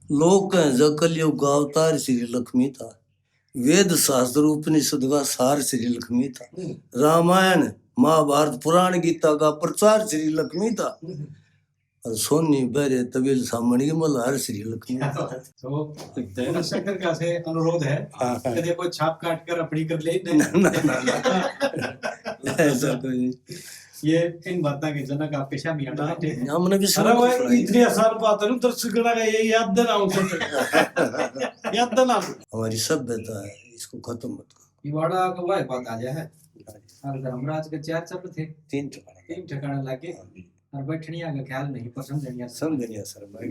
लोक कहें जो कलयुग का अवतार श्री लक्ष्मी था, वेद शास्त्र उपनिषद का सार श्री लक्ष्मी था, रामायण महाभारत पुराण गीता का प्रचार श्री लक्ष्मी था, और सोनी बहरे तबील सामणी मल्हार श्री लक्ष्मी था। तो शंकर का से अनुरोध है कदे कोई छाप काट कर अपनी कर ले ऐसा कोई ये इन बातों के जनक आपके शामी बैठे हमने भी अरे वो इतने आसान बात है ना दर्शकों का ये याद देना याद देना हमारी सभ्यता है, इसको खत्म मत करो। ये बड़ा कवा बात आ जाए और धर्मराज के चार चक्र थे, तीन ठिकाने लागे और बैठनिया का ख्याल नहीं पर समझनिया सर भाई।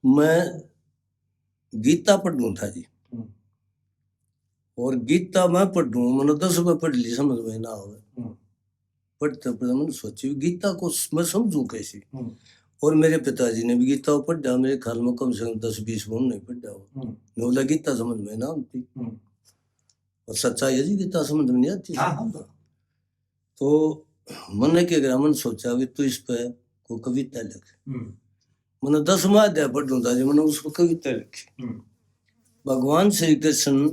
मैं गीता पढ़ूं था जी, और गीता मैं पढ़ूं मैंने 10 में पढ़ ली, समझ में ना आवे। पढ़ते पढ़ते मैंने सोची गीता को मैं समझूं कैसे, और मेरे पिताजी ने भी गीता को पढ़ा, मेरे ख्याल में कम से कम 10-20 गुण नहीं पढ़ा हो, बोला गीता समझ में ना आती, और सच्चाई है जी गीता समझ में नहीं आती। तो मैंने क्या करा, मैंने सोचा भी तो इस पे कोई कविता लिख, मैंने 10वां अध्याय पढ़ूं था जी, मैंने उसको कविता लिखी। भगवान श्री कृष्ण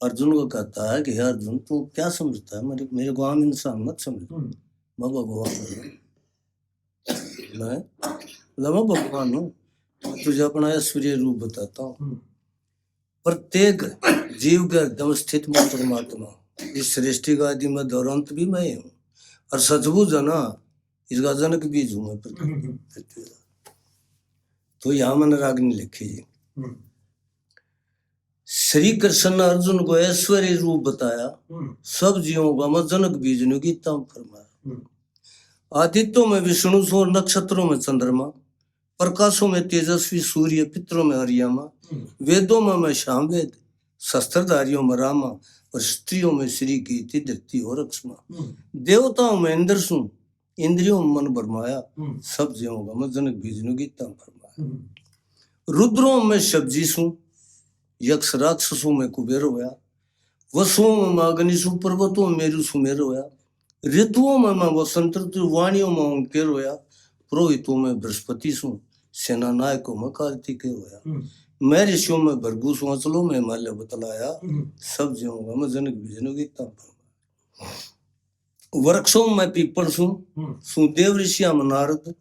अर्जुन को कहता है कि हे अर्जुन तू क्या समझता है, मेरे को आम इंसान मत समझ, मैं भगवान मैं भगवान हूँ, तुझे अपना ऐश्वर्य रूप बताता हूँ। प्रत्येक जीव के एकदम स्थित मैं परमात्मा, इस सृष्टि का आदि में दौरांत भी मैं हूँ, और सचबुच है ना इसका जनक बीज हूँ मैं। तो यहाँ मैंने रागनी लिखी जी, श्री कृष्ण ने अर्जुन को ऐश्वर्य रूप बताया, सब जीवों का मैं जनक बीज ने गीता में फरमाया। आदित्यों में विष्णु सो, नक्षत्रों में चंद्रमा, प्रकाशों में तेजस्वी सूर्य, पितरों में हरियामा, वेदों में मैं सामवेद, शस्त्रधारियों में रामा, और स्त्रियों में श्री कीर्ति धरती और अक्षमा, देवताओं में इंद्र सु, इंद्रियों में मन भरमाया, सब जीवों का मैं जनक बीज ने गीता में फरमाया। रुद्रों में सब्जी सु, यक्ष राक्षसों में कुबेर होया, वसुओं में मैं अग्निशु, पर्वतों में मेरु सुमेर होया, ऋतुओं में मैं वसंत ऋतु, वाणियों में ओंकेर होया, पुरोहितों में बृहस्पति सु, सेना नायकों में कार्तिकेय होया, मैं ऋषियों में भृगु सु, अंचलों में हिमालय बतलाया, सब जीवों का मैं जनक बीज ने गीता में। वृक्षों में पीपल सु, देव ऋषियों में नारद,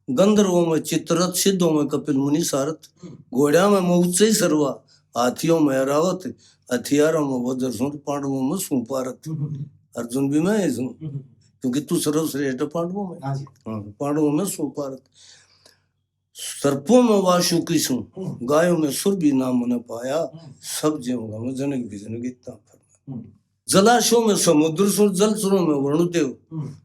गंधर्वों में चित्ररथ, सिद्धों में कपिल मुनि सारथ, घोड़ा में मैं उच्च सर्वा, हाथियों में अरावत, हथियारों में वज्रसूर, पांडवों में सुपारत। अर्जुन भी मैं हूँ क्योंकि तू सर्वश्रेष्ठ पांडवों में, पांडवों में सुपारत। सर्पों में वासुकी सु, गायों में सुर भी नाम मैंने पाया, सब जीवों का मैं जनक बीज ने गीता फरमाया। जलाशयों में समुद्र सु, जलचरों में वरुणदेव,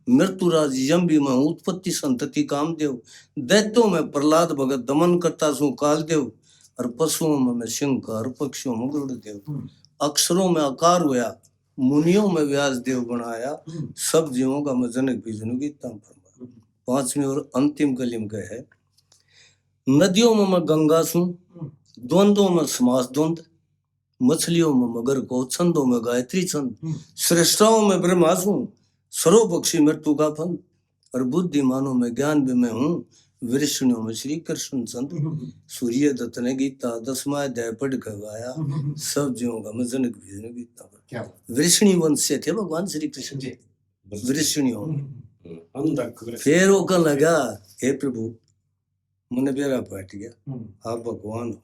मृत्युराज यम भी मैं, उत्पत्ति संतति कामदेव, दैत्यों में प्रहलाद भगत, दमन करता सु कालदेव, और पशुओं में सिंह, पक्षियों में गरुड़देव, अक्षरों में आकार हुआ, मुनियों में व्यास देव बनाया, सब जीवों का मैं जनक बीज ने गीता फरमाया। 5वीं और अंतिम कलिम का है, नदियों में मैं गंगा सु, द्वंद्वों में समास द्वंद, मछलियों में मगर को, छंदों में गायत्री छंद, श्रेष्ठाओं में ब्रह्मा सु, सर्वपक्षी मृत्यु का फंद, और बुद्धिमानों में ज्ञान भी मैं हूँ, वृष्णियों में श्री कृष्ण चंद। सूर्य दत्त ने गीता 10वां अध्याय पढ़ कर गाया, सब जीवों का मैं जनक बीज ने गीता। वृष्णि वंश से थे भगवान श्री कृष्ण जी, वृष्णियों। फिर वो कहने लगा हे प्रभु मैंने बेरा पाट गया, आप भगवान हो,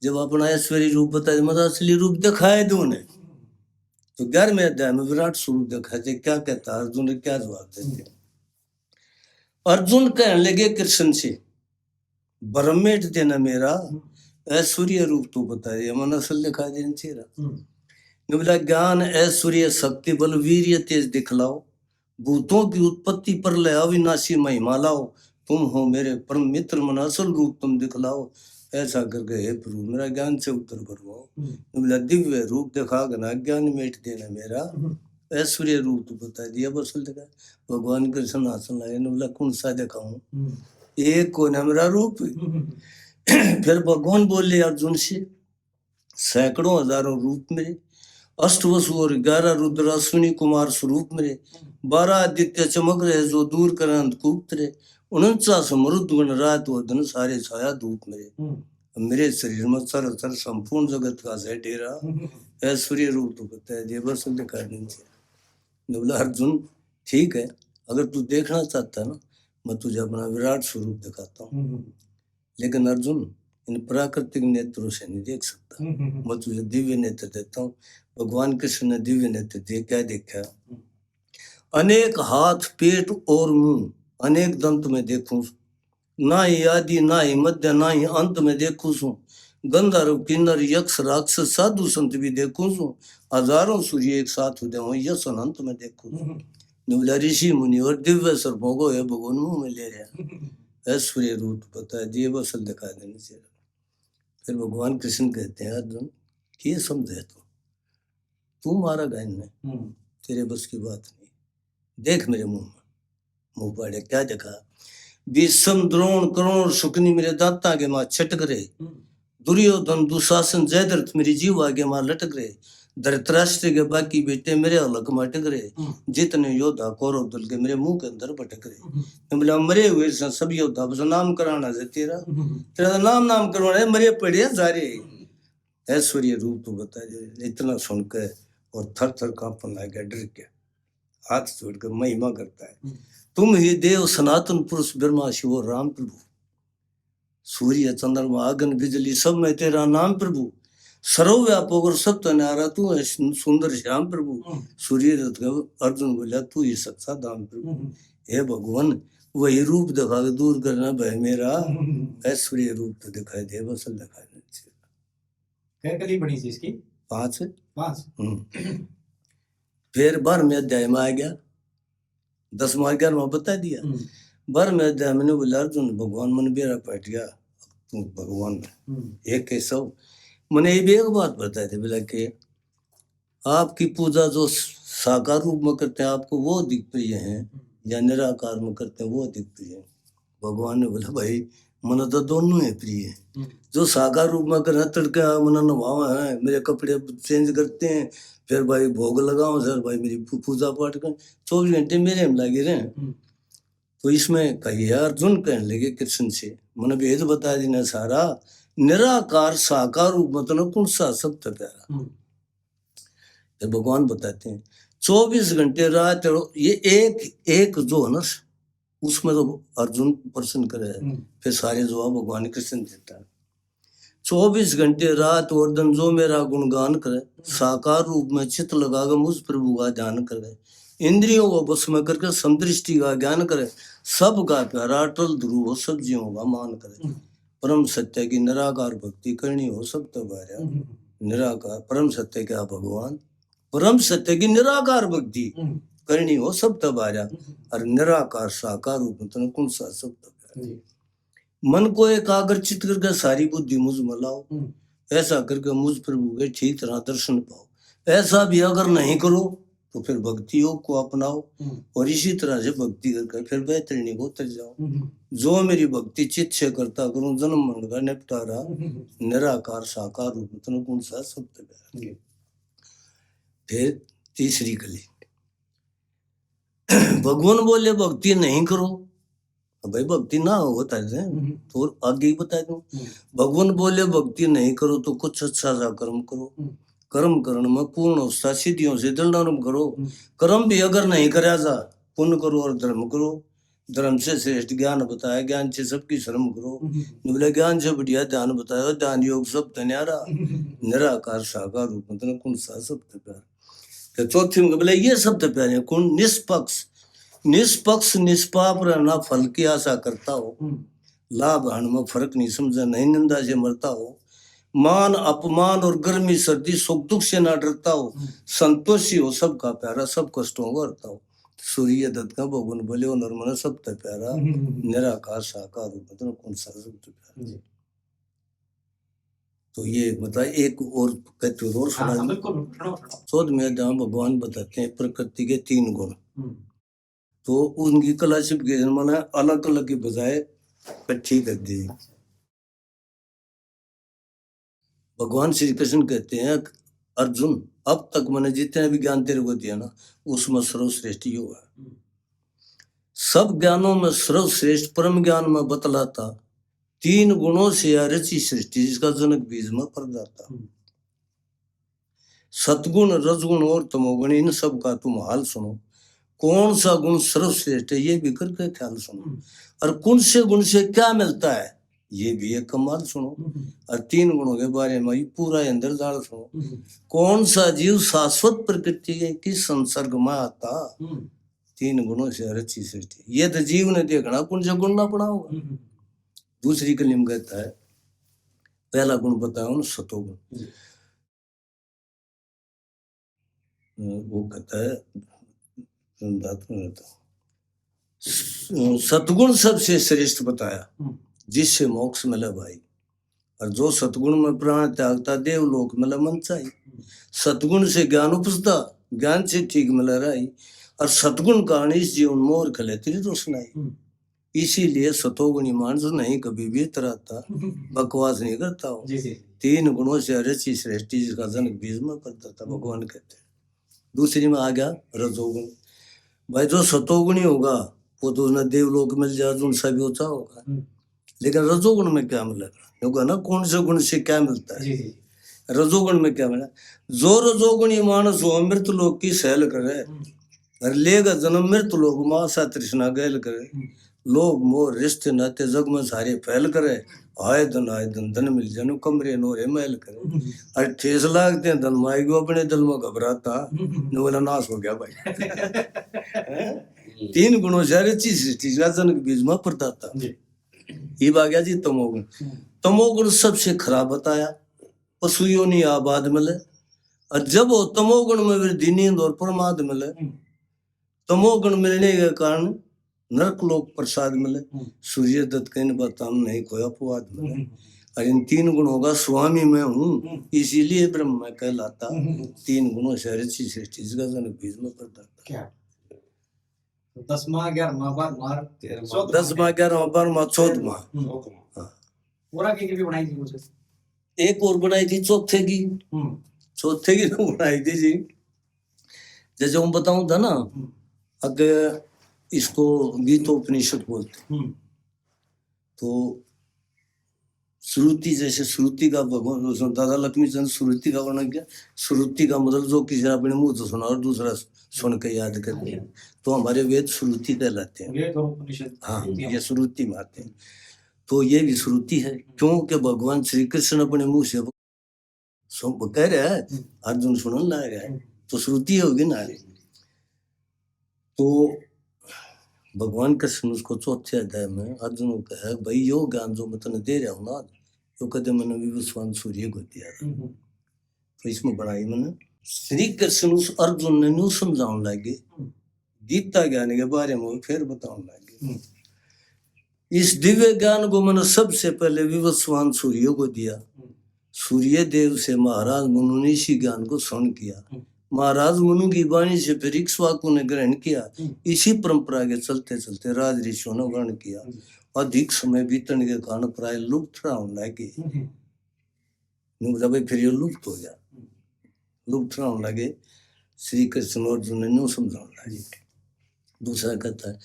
जब अपना ऐश्वर्य रूप बताया मतलब असली रूप दिखाए दो ने, तो 11वें अध्याय में विराट स्वरूप दिखाते, क्या कहता अर्जुन ने क्या जवाब देते। अर्जुन कहने लगे कृष्ण से, ब्रह्मेट देना मेरा ऐश्वर्य रूप तो बताए मन असल दिखाई देना चेहरा ने बोला ज्ञान ऐश्वर्य शक्ति बल वीर्य तेज दिखलाओ भूतों की उत्पत्ति पर ले अविनाशी महिमा लाओ तुम हो मेरे परम मित्र मन असल रूप तुम दिखलाओ ऐसा करके हे प्रभु मेरा ज्ञान से उत्तर करवाओ ने बोला दिव्य रूप दिखा गना ज्ञान मेट देना मेरा ऐश्वर्य रूप तो बता दिया बस दिखा भगवान कृष्ण आसन लाए ने बोला कौन सा दिखाऊं एक को न मेरा रूप फिर भगवान बोले अर्जुन से सैकड़ों हजारों रूप मेरे अष्टवसु और 11 रुद्र अश्विनी कुमार स्वरूप मेरे 12 आदित्य चमक रहे जो दूर कर अंधकूप रे 49 मरुद गुण रात और दिन सारे छाया धूप मेरे मेरे शरीर में सर सर संपूर्ण जगत का से डेरा ऐश्वर्य रूप तो कहता है बस दिखा दीजिए बोला अर्जुन ठीक है अगर तू देखना चाहता है ना मैं तुझे अपना विराट स्वरूप दिखाता हूँ लेकिन अर्जुन इन प्राकृतिक नेत्रों से नहीं देख सकता मैं तुझे दिव्य नेत्र देता हूँ भगवान कृष्ण ने दिव्य नेत्र दिए क्या देखा अनेक हाथ पेट और मुंह अनेक दंत में देखूं ना ही आदि ना ही मध्य ना ही अंत में देखूं सू गंधर्व किन्नर यक्ष राक्षस साधु संत भी देखूं सू हजारों सूर्य एक साथ उदय हो यश अनंत में देखूं बोला ऋषि मुनि और दिव्य सर्पों को है भगवान मुंह में ले रहा ऐश्वर्य रूप पता है जीव असल दिखा देने से फिर भगवान कृष्ण कहते हैं अर्जुन कि समझे तू मारा गायन ने तेरे बस की बात नहीं देख मेरे मुंह में मुंह पाड़े क्या देखा विषम द्रोण करुण और शुकनी मेरे दांता के मां छटक रहे दुर्योधन दुशासन जयद्रथ मेरी जीव आगे मां लटक रहे धृतराष्ट्र के बाकी बेटे मेरे अलग मटक रहे जितने योद्धा कौरव दल के मेरे मुंह के अंदर भटक रहे बोला मरे हुए सब योद्धा बस नाम कराना से तेरा नाम करवाना मरे पड़े जा रहे ऐश्वर्य रूप तो बता इतना सुनकर और थर थर कांपन लग गया डर गया हाथ जोड़कर महिमा करता है तुम ही देव सनातन पुरुष ब्रह्मा शिव राम प्रभु सूर्य चंद्रमा अग्नि बिजली सब में तेरा नाम प्रभु सर्वव्यापक और सब तनारा तू है सुंदर श्याम प्रभु सूर्य अर्जुन बोला तू ही सच्चा दाम प्रभु हे भगवान वही रूप दिखा के दूर करना भय मेरा ऐश्वर्य रूप तो दिखाई दे बसल दिखाई क्या कली बनी थी इसकी 5 5 फिर 12वें अध्याय में आ गया 10वां 11वां बता दिया 12वें अध्याय मैंने बोला अर्जुन भगवान मन बेरा पट गया तू भगवान एक के सब मैंने ये भी एक बात बताई थी बोला कि आपकी पूजा जो साकार रूप में करते हैं आपको वो अधिक प्रिय है या निराकार में करते हैं वो अधिक प्रिय है भगवान ने बोला भाई मन तो दोनों है प्रिय है जो साकार रूप में कर तड़का मन नभावा है मेरे कपड़े चेंज करते हैं फिर भाई भोग लगाओ सर भाई मेरी पूजा पाठ कर 24 घंटे मेरे में लगे रहे तो इसमें कही अर्जुन कहने लगे कृष्ण से मैंने भेद बता देना सारा निराकार साकार रूप मतलब कौन सा सबसे प्यारा फिर भगवान बताते हैं 24 घंटे रात ये एक जो है ना उसमें तो अर्जुन प्रश्न करे फिर सारे जवाब भगवान कृष्ण देता है 24 घंटे रात और दिन जो मेरा गुणगान करे साकार रूप में चित्त लगाकर मुझ प्रभु का ध्यान करे इंद्रियों को बस में करके समदृष्टि का ज्ञान करे सबका प्यारा अटल ध्रुव हो सब जीवों का मान करे परम सत्य की निराकार भक्ति करनी हो सब तो बारा निराकार परम सत्य क्या भगवान परम सत्य की निराकार भक्ति करनी हो सब तब आजा और निराकार साकार रूप में कौन सा सब तब मन को एकाग्रचित करके सारी बुद्धि मुझ में लाओ ऐसा करके मुझ प्रभु के ठीक तरह दर्शन पाओ ऐसा भी अगर नहीं करो तो फिर भक्ति योग को अपनाओ और इसी तरह से भक्ति करके फिर बेहतरीनी को उतर जाओ जो मेरी भक्ति चित्त से करता करूं जन्म मरण का निपटारा निराकार साकार रूप में कौन सा सब तब फिर तीसरी कली भगवान बोले भक्ति नहीं करो भाई भक्ति ना हो बता दे तो आगे ही बता दूं भगवान बोले भक्ति नहीं करो तो कुछ अच्छा सा कर्म करो कर्म करण में पूर्ण अवस्था सिद्धियों से दृढ़ करो कर्म भी अगर नहीं करा जा पुण्य करो और धर्म करो धर्म से श्रेष्ठ ज्ञान बताया ज्ञान से सबकी शर्म करो बोले ज्ञान से बढ़िया ध्यान बताया ध्यान योग सब न्यारा निराकार साकार रूप मतलब कौन सा सब प्यार चौथी में बोले ये शब्द प्यारे कौन निष्पक्ष निष्पाप रहना फल की आशा करता हो लाभ हानि में फर्क नहीं समझा नहीं निंदा से मरता हो मान अपमान और गर्मी सर्दी सुख दुख से ना डरता हो, संतोषी हो सबका प्यारा, सब कष्टों को हरता हो। सूर्य दत्त का भगवान बोले हो नर्मन सब तक प्यारा, निराकार साकार मतलब कौन सा सब तक प्यारा। तो ये बता एक और कहते और सुना। चौथ में जहाँ भगवान बताते हैं प्रकृति के 3 गुण, तो उनकी क्लासिफिकेशन माना अलग अलग की बजाय इकट्ठी कर दी। भगवान श्री कृष्ण कहते हैं अर्जुन अब तक मैंने जितने भी ज्ञान तेरे को दिया ना उसमें सर्वश्रेष्ठ यो है। सब ज्ञानों में सर्वश्रेष्ठ परम ज्ञान में बतलाता 3 गुणों से या रची सृष्टि जिसका जनक बीज में प्रदाता। सतगुण रजगुण और तमोगुण इन सब का तुम हाल सुनो, कौन सा गुण सर्वश्रेष्ठ है ये भी करके ख्याल सुनो, और कौन से गुण से क्या मिलता है ये भी एक कमाल सुनो, और 3 गुणों के बारे में ही पूरा अंदर जाल सुनो। कौन सा जीव शाश्वत प्रकृति की संसर्ग में आता, 3 गुणों से रची सृष्टि। ये तो जीव ने देखना कौन से गुण ना पड़ा होगा। दूसरी कलिम कहता है पहला गुण बताओ सतोगुण, वो कहता है सतगुण सबसे श्रेष्ठ बताया जिससे मोक्ष मिले भाई, और जो सतगुण में प्राण त्यागता देवलोक मिले मन चाहिए। सतगुण से ज्ञान उपजता, ज्ञान से ठीक मिला राई, और सतगुण कारण इस जीवन मोर खले तेरी रोशनाई। इसीलिए सतोगुणी मानस नहीं कभी भी इतराता, बकवास नहीं करता हो। 3 गुणों से रची सृष्टि जिसका जनक बीज में करता भगवान कहते हैं। दूसरी में आ गया रजोगुण। भाई जो सतोगुणी होगा वो तो उसने देवलोक मिल जाए जो उनसा भी ऊंचा होगा, लेकिन रजोगुण में क्या मिलेगा होगा ना, कौन से गुण से क्या मिलता है। रजोगुण में क्या मिला, जो रजोगुणी मानस हो मृत लोक की सहल करे, और लेगा जन्म मृत लोक मासा तृष्णा गैल करे, लोग मोह रिश्ते नाते जग में सारे फैल करे, आए दिन धन मिल जानो कमरे नोरे महल करे, और ठेस लागते हैं धन माएगो अपने दिल में घबराता बोला नाश हो गया भाई। 3 गुणों से रची सृष्टि का जनक बीज में प्रदाता। ये आ गया जी तमोगुण। तमोगुण सबसे खराब बताया, पशु योनि आबाद मिले, और जब वो तमोगुण में वृद्धि नींद और प्रमाद मिले, तमोगुण मिलने के कारण नरक लोक प्रसाद मिले, सूर्य दत्त कहीं बताम नहीं कोई अपवाद मिले, और इन 3 गुणों का स्वामी मैं हूँ इसीलिए ब्रह्म में कहलाता। 3 गुणों से रची सृष्टि जिसका जनक बीज में प्रदाता। क्या 10वां 11वां 12वां 10वां 11वां 12वां 14वां पूरा की भी बनाई थी मुझे। एक और बनाई थी चौथे की तो बनाई थी जी, जैसे हम बताऊं था ना अगर इसको गीतोपनिषद बोलते, तो श्रुति जैसे श्रुति का भगवान दादा लक्ष्मी चंद श्रुति का वर्णन किया। श्रुति का मतलब जो किसी ने अपने मुंह से सुना और दूसरा सुन के याद करते हैं, तो हमारे वेद श्रुति कहलाते हैं। हाँ ये श्रुति में आते हैं, तो ये भी श्रुति है क्योंकि भगवान श्री कृष्ण अपने मुंह से कह रहे हैं, अर्जुन सुनने लग रहा है, तो श्रुति होगी ना। तो भगवान कृष्ण उसको 4थे अध्याय में अर्जुन को कहा भाई यो ज्ञान जो मैं तने दे रहा हूँ ना, तो कहते मैंने विवस्वान सूर्य को दिया था। तो इसमें बढ़ाई मैंने श्री कृष्ण उस अर्जुन ने न्यू समझाने लगे, गीता ज्ञान के बारे में फिर बताने लगे। इस दिव्य ज्ञान को मैंने सबसे पहले विवस्वान सूर्य को दिया। सूर्य देव से महाराज मनु ने इसी ज्ञान को श्रवण किया, महाराज मनु की वाणी से फिर इक्ष्वाकु ने ग्रहण किया। इसी परंपरा के चलते चलते राज ऋषियों ने वर्ण किया। अधिक समय बीतने के कारण प्राय लुप्त होने लगे। फिर ये लुप्त हो गया, लुप्त होने लगे। श्री कृष्ण अर्जुन ने न्यू समझाने लगे। दूसरा कहता है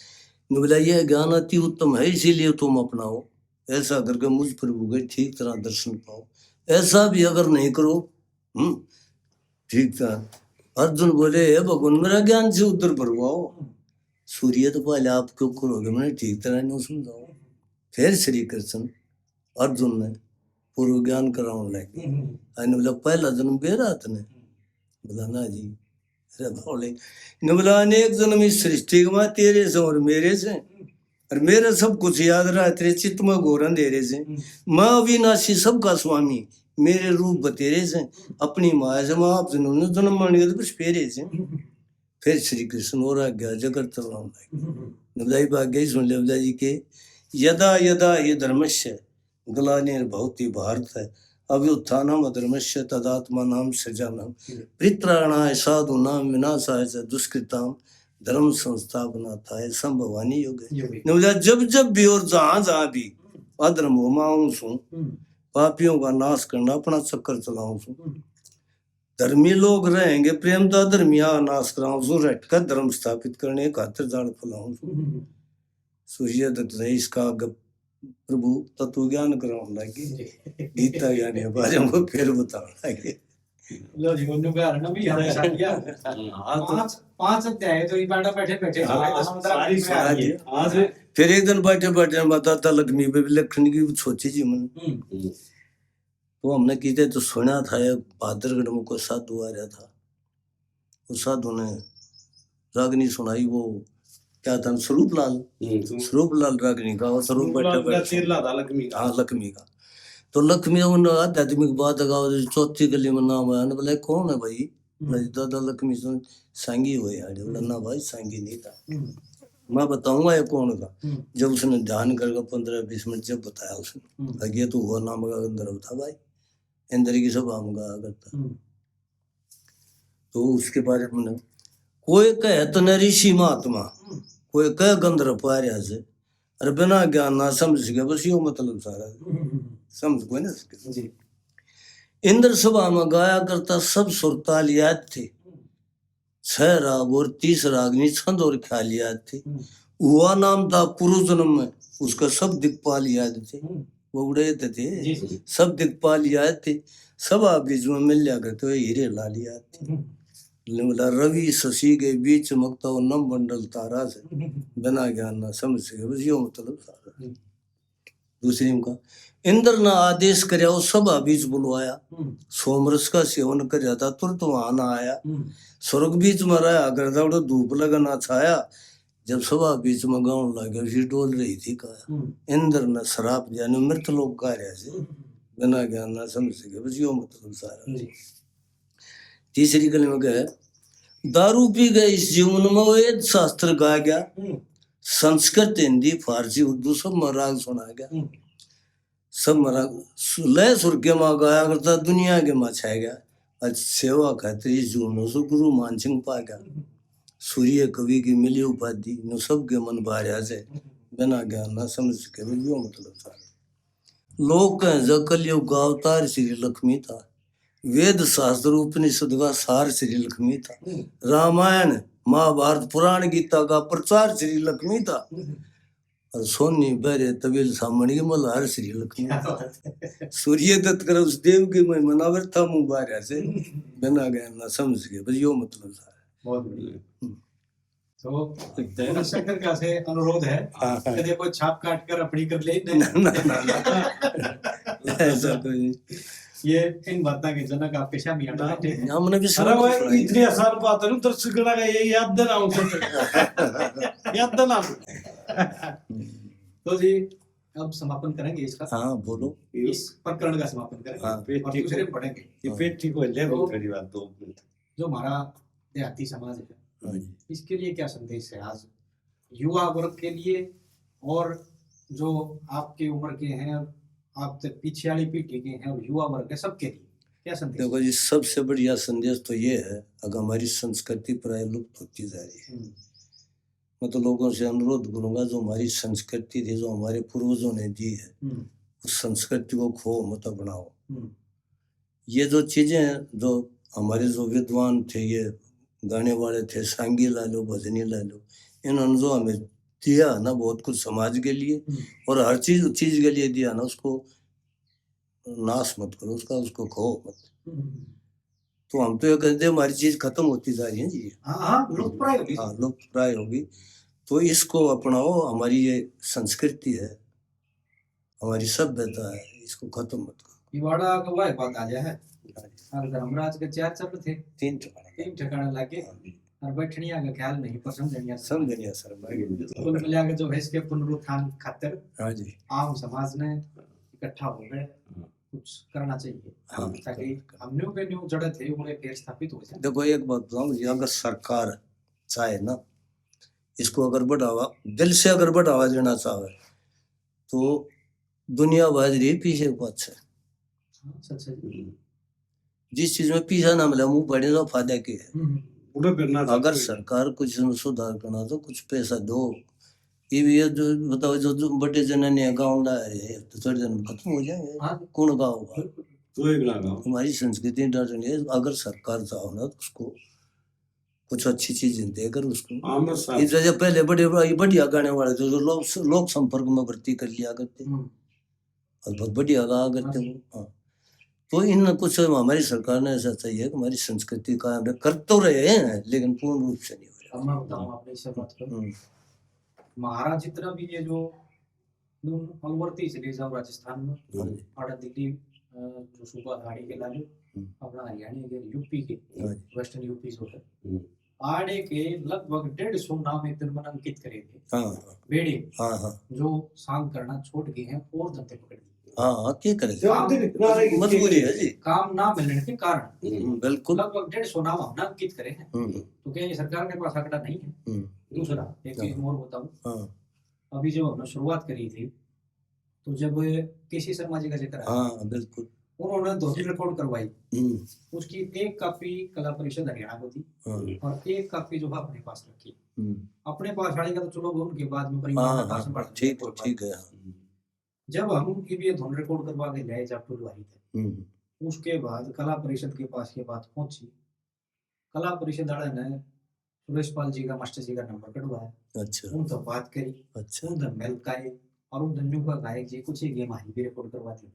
बोला यह ज्ञान अति उत्तम है इसीलिए तुम अपनाओ, ऐसा करके मुझ प्रभु के ठीक तरह दर्शन पाओ। ऐसा भी अगर नहीं करो ठीक तरह। अर्जुन बोले हे भगवान मेरा ज्ञान से उधर भरवाओ। सूर्य तो पहले आप क्यों करोगे, मैंने ठीक तरह नहीं समझाओ। फिर श्री कृष्ण अर्जुन ने पूर्व ज्ञान कराने लगे। बोला पहला जन्म बेरा ने बोला ना जी, बोले बोला अनेक जन्म इस सृष्टि में तेरे से और मेरे से, और मेरा सब कुछ याद रहा तेरे चित्त में घोर अंधेरे से। मैं अविनाशी सबका स्वामी मेरे रूप बतेरे से अपनी माया से माँ आप जिन्होंने जन्म मान गया तो कुछ फेरे से फिर श्री कृष्ण और आ गया जगत तमाम नवदाई बाग गई सुन नवदा जी के यदा यदा ये धर्मस्य ग्लानिर्भवति भारत है अभ्युत्थानम अधर्मस्य तदात्मा नाम सृजनम परित्राणाय साधूनाम विनाशाय च दुष्कृताम धर्म संस्थापनार्थाय संभवानी योग नवदा जब जब भी और जहां जहां भी अधर्म हो माऊं सू पापियों का नाश करना अपना चक्कर चलाऊं सू धर्मी लोग रहेंगे प्रेम तो धर्मिया नाश कराऊं सू रटकर धर्म स्थापित करने खातिर जाड़ फैलाऊं सू सूर्य दत्त ने इसका प्रभु तत्व ज्ञान कराने लगे गीता ज्ञान है बारे में फिर बताने लगे लो जी उन्होंने कहा ना भी हमें साथ किया पांच अध्याय तो ये बैठा बैठे बैठे सारी सारी आज फिर एक दिन बैठे बैठे बताता लक्ष्मी पे लखन की सोची जी मन तो हमने कीते तो सुना था एक भादरगढ़ में कोई साधु आ रहा था उस साधु ने रागनी सुनाई वो क्या था स्वरूप लाल रागनी का और स्वरूप बैठे बैठे हाँ लक्ष्मी का तो लक्ष्मी उन आध्यात्मिक बात गाओ चौथी गली में नाम आया बोले कौन है भाई दादा लक्ष्मी सुन सांगी हुए बोला ना भाई सांगी नहीं था मैं बताऊंगा ये कौन था जब उसने ध्यान करके 15-20 मिनट जब बताया उसने आगे तो हुआ नाम का अंदर था भाई इंद्र की सब आम गा करता तो उसके बारे में कोई कहे तो न ऋषि महात्मा कोई कहे गंधर्व पार्या से अरे बिना ज्ञान ना समझ गया बस यो मतलब सारा समझ कोई ना सके इंद्र सभा में गाया करता सब सुरताल याद थे 6 राग और 30 रागनी छंद और ख्याल याद थे हुआ नाम था पूर्व जन्म में उसका सब दिक्पाल याद थे वो उड़े थे सब दिक्पाल याद थे सभा बीच में मिल लिया करते हुए हीरे लाल याद थे बोला रवि शशि के बीच चमकता वो नम मंडल तारा से बिना ज्ञान ना समझ सके बस यो मतलब सारा दूसरी का इंद्र ने आदेश करया वो सभा बीच बुलवाया सोमरस का सेवन करया था तुरंत वहां ना आया स्वर्ग बीच में रहा करता उड़ो धूप लगना छाया जब सभा बीच में गाउन लगे उसी डोल रही थी कहा इंद्र ने शराब जाने मृत लोग कार्य से बिना ज्ञान ना समझ सके बस यो मतलब सारा तीसरी गली में गए दारू पी गए इस जीवन में वेद शास्त्र गा गया संस्कृत हिंदी फारसी उर्दू सब में राग सुना गया सब में राग लय सुर के माँ गाया करता दुनिया के माँ छाया गया आज सेवा खातिर इस जीवन से गुरु मान सिंह पा गया सूर्य कवि की मिली उपाधि न सबके मन बाहर से बिना ज्ञान ना समझ सके यो मतलब सारा लोग कहें जब कलयुग का अवतार श्री लक्ष्मी था वेद शास्त्र उपनिषद का सार श्री लक्ष्मी था रामायण महाभारत पुराण गीता का प्रचार श्री लक्ष्मी था और सोनी बहरे तबील सामणी मल्हार श्री लक्ष्मी सूर्य दत्त कर उस देव की मैं मनावर था मुंह बाहर से बिना ज्ञान ना समझ के बस यो मतलब सारा बहुत बढ़िया तो शंकर का से अनुरोध है कदे कोई छाप काट कर अपनी कर ले ऐसा कोई ये इन बातों के जनक आपके सामने आना हमने भी अरे भाई इतनी आसान बात है ना दर्शक का ये याद देना याद देना तो जी अब समापन करेंगे इसका हाँ बोलो इस प्रकरण का समापन करेंगे और दूसरे पढ़ेंगे ये पेटी को ले वो पहली बात तो जो हमारा देहाती समाज है इसके लिए क्या संदेश है आज युवा वर्ग के लिए और जो आपके उम्र के हैं आप तक पीछे वाली पीढ़ी के हैं और युवा वर्ग है सबके लिए क्या संदेश? देखो जी सबसे बढ़िया संदेश तो ये है अगर हमारी संस्कृति प्राय लुप्त होती जा रही है मैं तो लोगों से अनुरोध करूंगा जो हमारी संस्कृति थी जो हमारे पूर्वजों ने दी है उस संस्कृति को खो मत बनाओ ये जो चीजें हैं जो हमारे जो विद्वान थे ये गाने वाले थे सांगी ला लो भजनी ला लो इन्होंने जो हमें दिया ना बहुत कुछ समाज के लिए और हर चीज के लिए दिया ना उसको नाश मत करो उसको खो मत तो हम तो ये कहते हैं हमारी चीज खत्म होती जा रही है जी लुप्त प्राय होगी तो इसको अपनाओ हमारी ये संस्कृति है हमारी सभ्यता है इसको खत्म मत करो इवाड़ा का वाह बात आ जाए और धर्मराज के 4 चक्र थे 3 ठिकाना लागे और बैठनिया का ख्याल नहीं पर समझनिया सर कुल मिला के जो है इसके पुनरुत्थान खातिर हाँ जी आम समाज ने इकट्ठा हो गए कुछ करना चाहिए हाँ। ताकि हम न्यू के न्यू जड़े थे उन्हें फिर स्थापित हो जाए। देखो एक बात बताऊं, ये अगर सरकार चाहे ना, इसको अगर बढ़ावा दिल से अगर बढ़ावा देना चाहे तो दुनिया बाजरी पीछे को अच्छा है। हाँ, सच है। जिस चीज में पीछा ना मिला मुंह बड़े तो फायदा की है। उड़े फिरना अगर सरकार कुछ इसमें सुधार करना तो कुछ पैसा दो। ये भी है जो बताओ जो बड़े जनाने गाँव ला रहे हैं तो थोड़े दिन में खत्म हो जाएंगे। हाँ। कौन गाँव होगा? तो एक लगा हमारी संस्कृति डालनी है। अगर सरकार चाहो ना तो उसको कुछ अच्छी चीज देकर उसको आमर साहब इस वजह पहले बड़े बढ़िया गाने वाले थे जो लोक संपर्क में भर्ती कर लिया करते और बहुत बढ़िया गा करते वो। हाँ, तो इन कुछ हमारी सरकार ने ऐसा चाहिए कि हमारी संस्कृति का कर तो रहे हैं लेकिन पूर्ण रूप से नहीं हो अब मैं बताऊं आपने इससे बात करूं रहा। महाराज जितना भी ये जो अलवर्ती चले जाओ राजस्थान में आड़ा दिल्ली जो सूबा हाड़ी के लागे अपना हरियाणा के यूपी के वेस्टर्न यूपी जो है आड़े के लगभग 150 नाम एक दिन में अंकित करे थे। बेड़े जो सांग करना छोड़ गए हैं और धंधे पकड़ लिए। हाँ क्या करें, मजबूरी है जी, काम ना मिलने के कारण बिल्कुल लगभग 150 नाम हमने अंकित करे हैं। तो क्या ये सरकार के पास आंकड़ा नहीं है? दूसरा एक चीज और बताऊं, अभी जब हमने शुरुआत करी थी तो जब केसी शर्मा जी का जिक्र आया, बिल्कुल उन्होंने 2 रिकॉर्ड करवाई, उसकी एक कॉपी कला परिषद हरियाणा को थी और एक कॉपी जो है अपने पास रखी। अपने पास वाली का तो चलो उनके बाद में परिवार ठीक है। जब हम ये धुन रिकॉर्ड करवा के लाए जब फुलवारी थे, उसके बाद कला परिषद के पास ये बात पहुंची। कला परिषद वाले ने सुरेश पाल जी का मास्टर जी का नंबर कटवाया। अच्छा, उनसे बात करी। अच्छा, उनसे मिल काए और उन धन्यों का गायक जी कुछ गेम आई भी रिकॉर्ड करवा दी।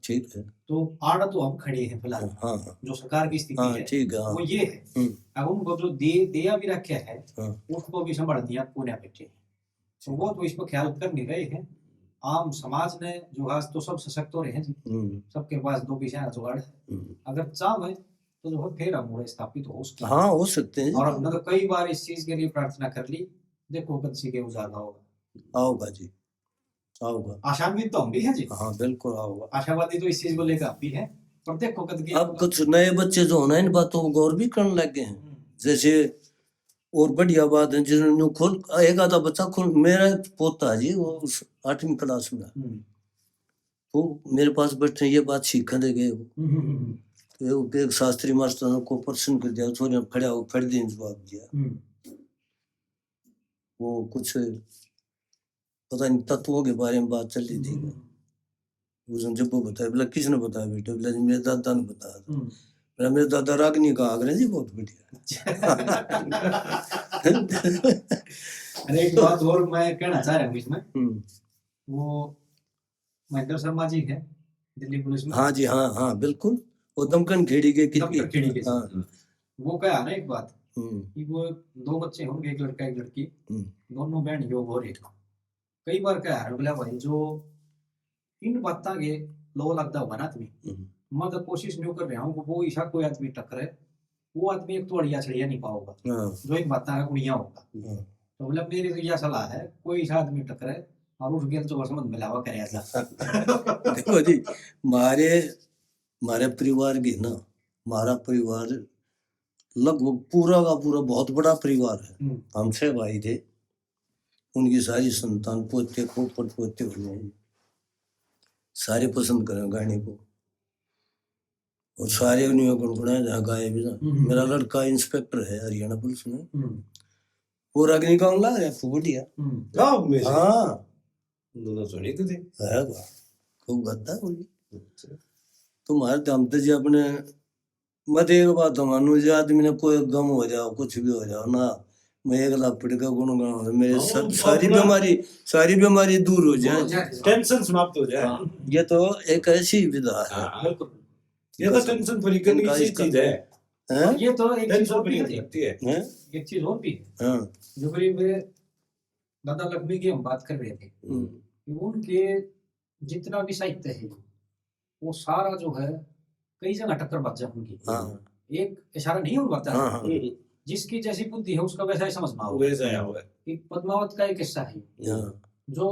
ठीक है, तो आड़ा तो हम खड़े हैं फिलहाल। जो सरकार की स्थिति है ठीक है, वो ये है अब उनको जो दिया भी रखे है उसको भी संभाल दिया पुणे बच्चे, तो वो तो इस पर ख्याल कर नहीं रहे हैं। आम समाज ने जो आज तो सब सशक्त हो रहे हैं जी, सबके पास 2 पैसे का जुगाड़ है। अगर चाहे तो जो है फिर हम स्थापित हो उसकी हो सकते हैं। और हमने तो कई बार इस चीज के लिए प्रार्थना कर ली, देखो कद सी के उजाला होगा। आओगा जी, आओगा। आशान्वित तो हम भी हैं जी। हाँ बिल्कुल आओगा, आशावादी तो इस चीज को लेकर आप भी हैं, पर देखो कद की अब कुछ नए बच्चे जो होना इन बातों को गौर भी करने लग गए हैं। जैसे और बढ़िया बात है जिन्होंने खुद एक आधा बच्चा खुद, मेरा पोता है जी वो 8वीं क्लास में, तो मेरे पास बैठे ये बात सीखने गए तो एक शास्त्री मास्टर को प्रश्न कर दिया, थोड़ी खड़ा हो फट दिन जवाब दिया। वो कुछ पता नहीं तत्वों के बारे में बात चल रही थी, उसने जब वो बताया, बोला किसने बताया बेटे? बोला मेरे दादा ने बताया था। बोला मेरे दादा रागनी का आगरे जी बहुत बढ़िया। अरे एक बात और मैं कहना चाह रहा हूँ इसमें, वो महेंद्र शर्मा जी है दिल्ली पुलिस में। हाँ जी, हाँ बिल्कुल, वो दमकन खेड़ी के वो कहा ना एक बात कि वो 2 बच्चे होंगे, एक लड़का एक लड़की, दोनों बहन योग हो रहे। कई बार क्या है बोला भाई जो इन बातों के लो लगता होगा ना तुम्हें, मैं तो कोशिश नहीं कर रहा हूँ वो ईशा कोई आदमी टकरे, वो आदमी एक तो अड़िया छड़िया नहीं पाओगा जो एक बात का कुड़िया होगा। तो बोला मेरी तो यह सलाह है कोई ईशा आदमी टकरे और उस गेल तो समझ मिलावा करे ऐसा। देखो जी, हमारे परिवार की ना, हमारा परिवार लगभग पूरा का पूरा बहुत बड़ा परिवार है। हम 6 भाई थे, उनकी सारी संतान पोते को पोते हुए सारे पसंद करें गाने को और सारे उन्हें गुनगुनाए गाए भी ना। मेरा लड़का इंस्पेक्टर है हरियाणा पुलिस में, वो रजनीकांत ला रहा खूब बढ़िया। हाँ खूब गाता है। तुम्हारे दम जी अपने मत एक बात मानो जी, आदमी ने कोई गम हो जाओ कुछ भी हो जाओ ना, मैं एक लापड़ का गुणगान मेरे सारी बीमारी दूर हो जाए, टेंशन समाप्त हो जाए। ये तो एक ऐसी विधा है, ये तो टेंशन फ्री करने की चीज है। ये तो एक चीज और भी है, एक चीज और भी है जो करीब दादा लक्ष्मी की हम बात कर रहे थे, उनके जितना भी साहित्य है वो सारा जो है कई जगह टक्कर बाजा उनकी। एक इशारा नहीं हो पाता, जिसकी जैसी बुद्धि है उसका वैसा ही समझना होगा। एक पद्मावत का एक किस्सा है जो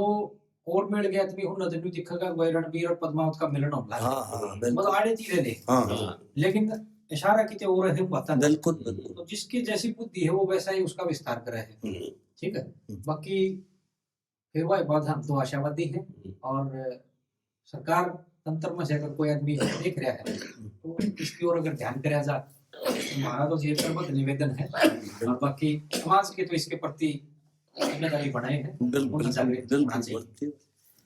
और मिल गया तुम्हें हुन तो दिखेगा वही रणबीर और पद्मावत का मिलन होना हाँ हाँ मतलब बिल्कुल आड़े तीरे दे हाँ लेकिन इशारा की और है बता बिल्कुल बिल्कुल तो जिसकी जैसी बुद्धि है वो वैसा ही उसका विस्तार करे है ठीक है बाकी फिर वही बात हम तो आशावादी हैं और सरकार तंत्र में से अगर कोई आदमी देख रहा है तो इसकी ओर अगर ध्यान कराया जाए तो हमारा तो ये सर्वत निवेदन है और बाकी समाज के तो इसके प्रति जिम्मेदारी बनाए हैं बिल्कुल उन्हें जागृत होना चाहिए बिल्कुल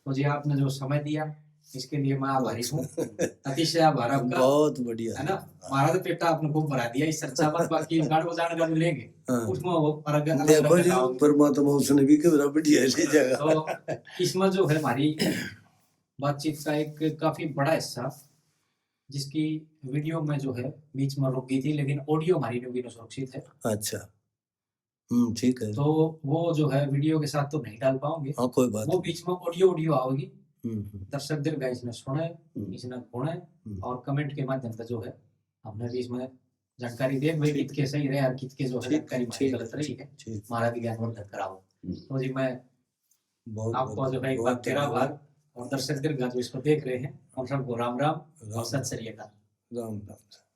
तो जी आपने जो समय दिया इसके लिए मैं आभारी हूँ अतिशय आभार आपका बहुत बढ़िया है ना हमारा तो पेटा आपने खूब भरा दिया इस चर्चा पर बाकी गाड़ बजाने का जो लेंगे हाँ। उसमें वो अलग अलग देखो जी बताओगे। परमात्मा उसने भी कितना बढ़िया ले जाएगा तो इसमें जो है हमारी बातचीत का एक काफी बड़ा हिस्सा जिसकी वीडियो में जो है बीच में रुक गई थी लेकिन ऑडियो हमारी नवीन सुरक्षित है अच्छा ठीक है तो वो जो है वीडियो के साथ तो नहीं डाल पाओगे हाँ कोई बात वो बीच में ऑडियो आओगी नहीं दर्शक दीर्घ इसने सुने इसने सुने और कमेंट के माध्यम से जो है हमने भी इसमें जानकारी दे भाई कित के सही रहे और कित के जो है जानकारी हमारी गलत रही है हमारा भी ज्ञानवर्धन कराओ तो जी मैं आपको जो है एक बार तेरा आभार और दर्शक दीर्घ जो इसको देख रहे हैं उन सबको राम राम और सत श्री अकाल राम राम